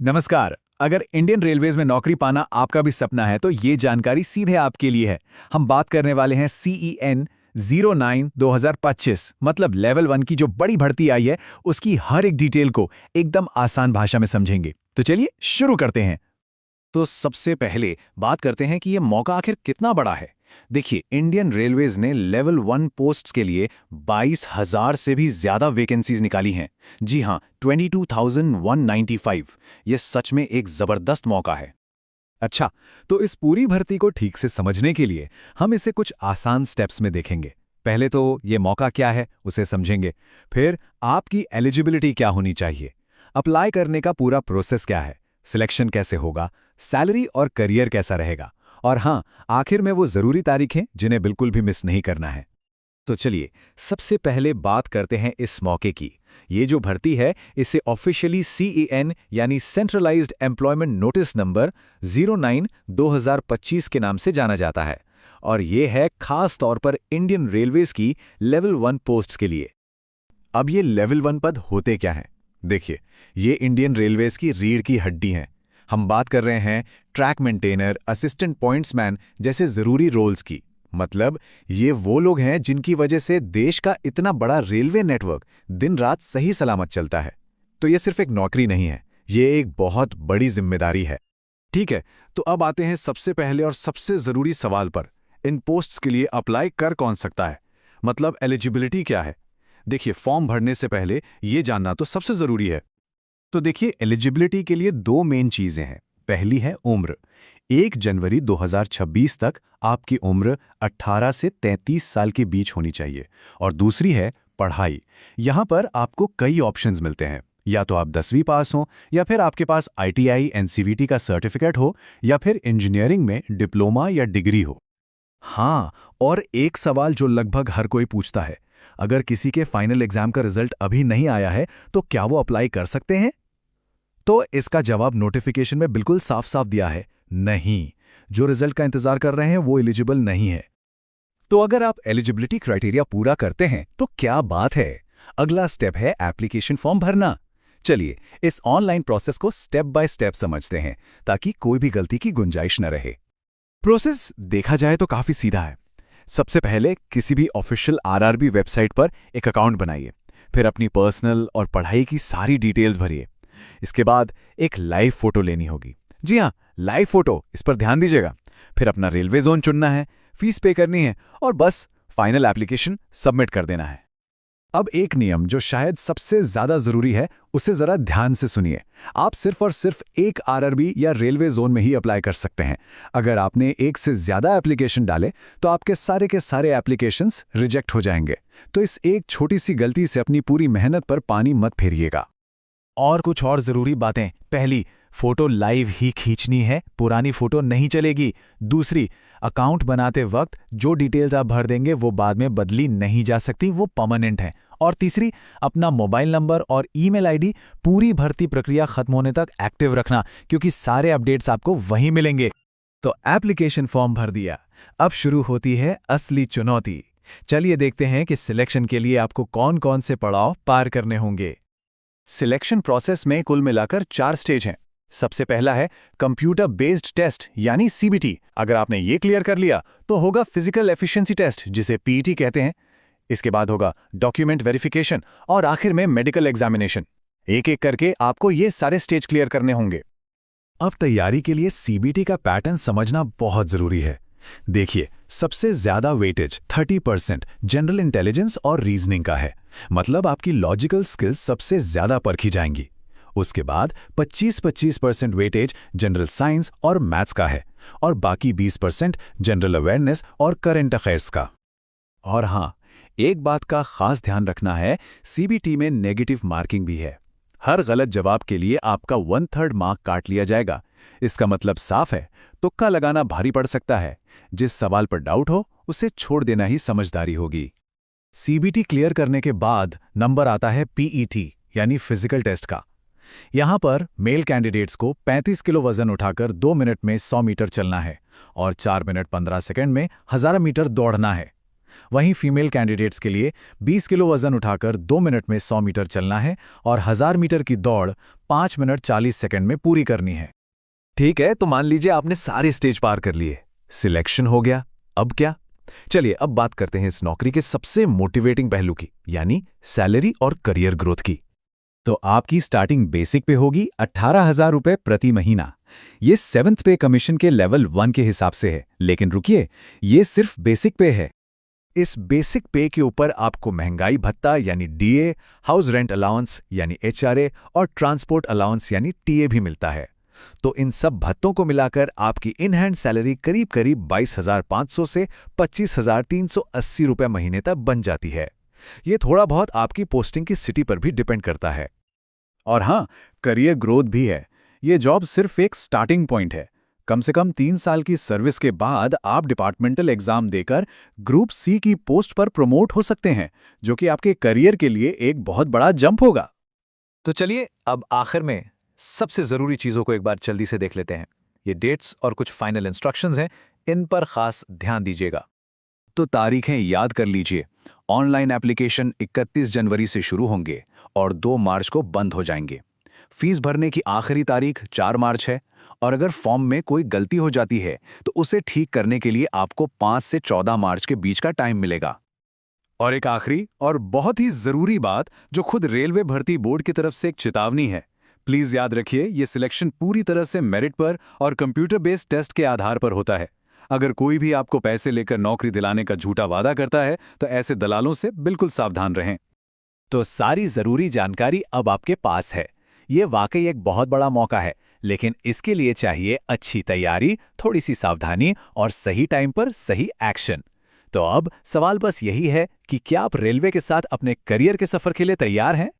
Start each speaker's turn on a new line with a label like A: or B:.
A: नमस्कार। अगर Indian railways में नौकरी पाना आपका भी सपना है तो ये जानकारी सीधे आपके लिए है। हम बात करने वाले हैं CEN 09 2025 मतलब लेवल 1 की जो बड़ी भर्ती आई है उसकी हर एक डिटेल को एकदम आसान भाषा में समझेंगे। तो चलिए शुरू करते हैं।
B: तो सबसे पहले बात करते हैं कि ये मौका आखिर कितना बड़ा है। देखिए, इंडियन रेलवेज ने लेवल 1 पोस्ट्स के लिए 22,000 से भी ज्यादा वैकेंसीज निकाली हैं। जी हाँ, 22,195। ये सच में एक जबरदस्त मौका है।
A: अच्छा, तो इस पूरी भर्ती को ठीक से समझने के लिए हम इसे कुछ आसान स्टेप्स में देखेंगे। पहले तो ये मौका क्या है उसे समझेंगे, फिर आपकी एलिजिबिलिटी क्या होनी चाहिए, अप्लाई करने का पूरा प्रोसेस क्या है, सिलेक्शन कैसे होगा, सैलरी और करियर कैसा रहेगा, और हाँ, आखिर में वो ज़रूरी तारीखें जिन्हें बिल्कुल भी मिस नहीं करना है।
B: तो चलिए, सबसे पहले बात करते हैं इस मौके की। ये जो भर्ती है इसे ऑफिशियली CEN यानी सेंट्रलाइज्ड एम्प्लॉयमेंट नोटिस नंबर 09/2025 के नाम से जाना जाता है, और ये है खास तौर पर इंडियन रेलवेज की लेवल 1 पोस्ट्स के लिए। अब ये लेवल 1 पद होते क्या हैं? देखिए, ये इंडियन रेलवेज की रीढ़ की हड्डी हैं। हम बात कर रहे हैं ट्रैक मेंटेनर, असिस्टेंट पॉइंट्समैन जैसे ज़रूरी रोल्स की। मतलब ये वो लोग हैं जिनकी वजह से देश का इतना बड़ा रेलवे नेटवर्क दिन रात सही सलामत चलता है। तो ये सिर्फ एक नौकरी नहीं है, ये एक बहुत बड़ी जिम्मेदारी है। ठीक है, तो अब आते हैं सबसे पहले और सबसे ज़रूरी सवाल पर। इन पोस्ट्स के लिए अप्लाई कर कौन सकता है? मतलब एलिजिबिलिटी क्या है? देखिए, फॉर्म भरने से पहले ये जानना तो सबसे ज़रूरी है। तो देखिए, एलिजिबिलिटी के लिए दो मेन चीज़ें हैं। पहली है उम्र। 1 जनवरी 2026 तक आपकी उम्र 18 से 33 साल के बीच होनी चाहिए। और दूसरी है पढ़ाई। यहाँ पर आपको कई ऑप्शंस मिलते हैं। या तो आप 10वीं पास हों, या फिर आपके पास ITI NCVT का सर्टिफिकेट हो, या फिर इंजीनियरिंग में डिप्लोमा या डिग्री हो। हाँ, और एक सवाल जो लगभग हर कोई पूछता है, अगर किसी के फाइनल एग्जाम का रिजल्ट अभी नहीं आया है तो क्या वो अप्लाई कर सकते हैं? तो इसका जवाब नोटिफिकेशन में बिल्कुल साफ साफ दिया है, नहीं। जो रिजल्ट का इंतजार कर रहे हैं वो एलिजिबल नहीं है। तो अगर आप एलिजिबिलिटी क्राइटेरिया पूरा करते हैं तो क्या बात है। अगला स्टेप है एप्लीकेशन फॉर्म भरना। चलिए, इस ऑनलाइन प्रोसेस को स्टेप बाय स्टेप समझते हैं ताकि कोई भी गलती की गुंजाइश न रहे। प्रोसेस देखा जाए तो काफी सीधा है। सबसे पहले किसी भी ऑफिशियल RRB वेबसाइट पर एक अकाउंट बनाइए। फिर अपनी पर्सनल और पढ़ाई की सारी डिटेल्स भरिए। इसके बाद एक लाइव फोटो लेनी होगी। जी हाँ, लाइव फोटो, इस पर ध्यान दीजिएगा। फिर अपना रेलवे जोन चुनना है, फीस पे करनी है और बस फाइनल एप्लीकेशन सबमिट कर देना है। अब एक नियम जो शायद सबसे ज्यादा जरूरी है, उसे जरा ध्यान से सुनिए। आप सिर्फ और सिर्फ एक RRB या रेलवे जोन में ही अप्लाई कर सकते हैं। अगर आपने एक से ज्यादा एप्लीकेशन डाले तो आपके सारे के सारे एप्लीकेशंस रिजेक्ट हो जाएंगे। तो इस एक छोटी सी गलती से अपनी पूरी मेहनत पर पानी मत फेरिएगा। और कुछ और जरूरी बातें। पहली, फोटो लाइव ही खींचनी है, पुरानी फोटो नहीं चलेगी। दूसरी, अकाउंट बनाते वक्त जो डिटेल्स आप भर देंगे वो बाद में बदली नहीं जा सकती, वो परमानेंट है। और तीसरी, अपना मोबाइल नंबर और ईमेल आईडी पूरी भर्ती प्रक्रिया खत्म होने तक एक्टिव रखना, क्योंकि सारे अपडेट्स आपको वहीं मिलेंगे। तो एप्लीकेशन फॉर्म भर दिया, अब शुरू होती है असली चुनौती। चलिए देखते हैं कि सिलेक्शन के लिए आपको कौन कौन से पड़ाव पार करने होंगे। सिलेक्शन प्रोसेस में कुल मिलाकर 4 स्टेज हैं। सबसे पहला है कंप्यूटर बेस्ड टेस्ट यानी CBT। अगर आपने ये क्लियर कर लिया तो होगा फिजिकल एफिशिएंसी टेस्ट, जिसे PET कहते हैं। इसके बाद होगा डॉक्यूमेंट वेरिफिकेशन और आखिर में मेडिकल एग्जामिनेशन। एक एक करके आपको ये सारे स्टेज क्लियर करने होंगे। अब तैयारी के लिए CBT का पैटर्न समझना बहुत जरूरी है। देखिए, सबसे ज्यादा वेटेज 30% जनरल इंटेलिजेंस और रीजनिंग का है। मतलब आपकी लॉजिकल स्किल्स सबसे ज्यादा परखी जाएंगी। उसके बाद 25% वेटेज जनरल साइंस और मैथ्स का है, और बाकी 20% जनरल अवेयरनेस और करंट अफेयर्स का। और हाँ, एक बात का खास ध्यान रखना है, CBT में नेगेटिव मार्किंग भी है। हर गलत जवाब के लिए आपका 1/3 मार्क काट लिया जाएगा। इसका मतलब साफ है, तुक्का लगाना भारी पड़ सकता है। जिस सवाल पर डाउट हो उसे छोड़ देना ही समझदारी होगी। CBT क्लियर करने के बाद नंबर आता है PET यानी फिजिकल टेस्ट का। यहां पर मेल कैंडिडेट्स को 35 किलो वजन उठाकर 2 मिनट में 100 मीटर चलना है और 4 मिनट 15 सेकंड में 1000 मीटर दौड़ना है। वहीं फीमेल कैंडिडेट्स के लिए 20 किलो वजन उठाकर 2 मिनट में 100 मीटर चलना है और 1000 मीटर की दौड़ 5 मिनट 40 सेकंड में पूरी करनी है।
A: ठीक है, तो मान लीजिए आपने सारे स्टेज पार कर लिए, सिलेक्शन हो गया, अब क्या? चलिए अब बात करते हैं इस नौकरी के सबसे मोटिवेटिंग पहलू की, यानी सैलरी और करियर ग्रोथ की।
B: तो आपकी स्टार्टिंग बेसिक पे होगी 18,000 रुपये प्रति महीना। ये 7th पे कमीशन के लेवल 1 के हिसाब से है, लेकिन रुकिए, ये सिर्फ बेसिक पे है।
A: इस बेसिक पे के ऊपर आपको महंगाई भत्ता यानी डीए, हाउस रेंट अलाउंस यानी एचआरए और ट्रांसपोर्ट अलाउंस यानी टीए भी मिलता है। तो इन सब भत्तों को मिलाकर आपकी इन हैंड सैलरी करीब करीब 22,500 से 25,380 रुपये महीने तक बन जाती है। ये थोड़ा बहुत आपकी पोस्टिंग की सिटी पर भी डिपेंड करता है।
B: और हाँ, करियर ग्रोथ भी है। ये जॉब सिर्फ एक स्टार्टिंग पॉइंट है। कम से कम 3 साल की सर्विस के बाद आप डिपार्टमेंटल एग्जाम देकर ग्रुप सी की पोस्ट पर प्रमोट हो सकते हैं, जो कि आपके करियर के लिए एक बहुत बड़ा जंप होगा।
A: तो चलिए अब आखिर में सबसे ज़रूरी चीज़ों को एक बार जल्दी से देख लेते हैं। ये डेट्स और कुछ फाइनल इंस्ट्रक्शंस हैं, इन पर खास ध्यान दीजिएगा।
B: तो तारीखें याद कर लीजिए। ऑनलाइन एप्लीकेशन 31 जनवरी से शुरू होंगे और 2 मार्च को बंद हो जाएंगे। फीस भरने की आखिरी तारीख 4 मार्च है और अगर फॉर्म में कोई गलती हो जाती है तो उसे ठीक करने के लिए आपको 5 से 14 मार्च के बीच का टाइम मिलेगा।
A: और एक आखिरी और बहुत ही ज़रूरी बात, जो खुद रेलवे भर्ती बोर्ड की तरफ से एक चेतावनी है। प्लीज़ याद रखिए, ये सिलेक्शन पूरी तरह से मेरिट पर और कंप्यूटर बेस्ड टेस्ट के आधार पर होता है। अगर कोई भी आपको पैसे लेकर नौकरी दिलाने का झूठा वादा करता है तो ऐसे दलालों से बिल्कुल सावधान रहें।
B: तो सारी ज़रूरी जानकारी अब आपके पास है। ये वाकई एक बहुत बड़ा मौका है, लेकिन इसके लिए चाहिए अच्छी तैयारी, थोड़ी सी सावधानी और सही टाइम पर सही एक्शन। तो अब सवाल बस यही है कि क्या आप रेलवे के साथ अपने करियर के सफ़र के लिए तैयार हैं?